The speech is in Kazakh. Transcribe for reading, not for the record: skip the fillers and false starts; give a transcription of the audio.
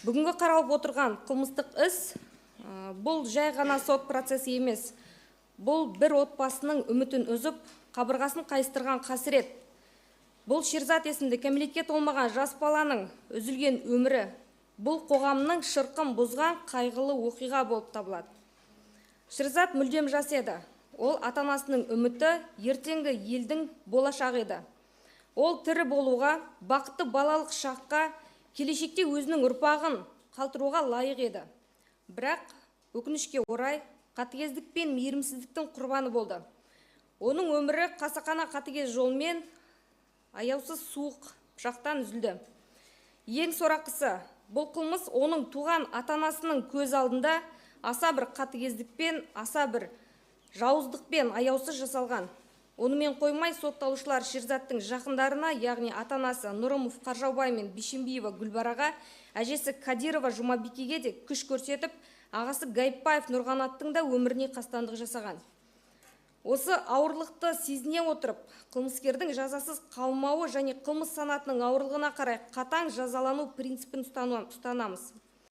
Бүгінгі қаралып отырған қылмыстық іс бұл жай ғана сот процесі емес. Бұл бір отбасының үмітін үзіп, қабырғасын қайыстырған қасірет. Бұл Шерзат есімді кәмелетке толмаған жас баланың үзілген өмірі. Бұл қоғамның шырқын бұзған қайғылы оқиға болып табылады. Шерзат мүлдем жас еді. Ол ата-анасының үміті, ертеңгі елдің болашағы еді. Ол тірі болуға, бақытты балалық шаққа, келешекте өзінің ұрпағын қалтыруға лайық еді. Бірақ өкінішке орай қатыгездік пен мейірімсіздіктің құрбаны болды. Оның өмірі қасақана қатыгез жолмен аяусыз суық пышақтан үзілді. Ең сорақысы, бұл қылмыс оның туған ата-анасының көз алдында аса бір қатыгездікпен, аса бір жауыздықпен аяусыз жасалған. Онымен қоймай сотталушылар Шерзаттың жақындарына, яғни ата-анасы Нұрымов Қаржаубай мен Бишімбиева Гүлбараға, әжесі Кадирова Жұмабикеге де күш көрсетіп, ағасы Гайыпбаев Нұрғанаттың да өміріне қастандық жасаған. Осы ауырлықты сезіне отырып, қылмыскердің жазасыз қалмауы және қылмыс санатының ауырлығына қарай қатаң жазалану принципін ұстанамыз.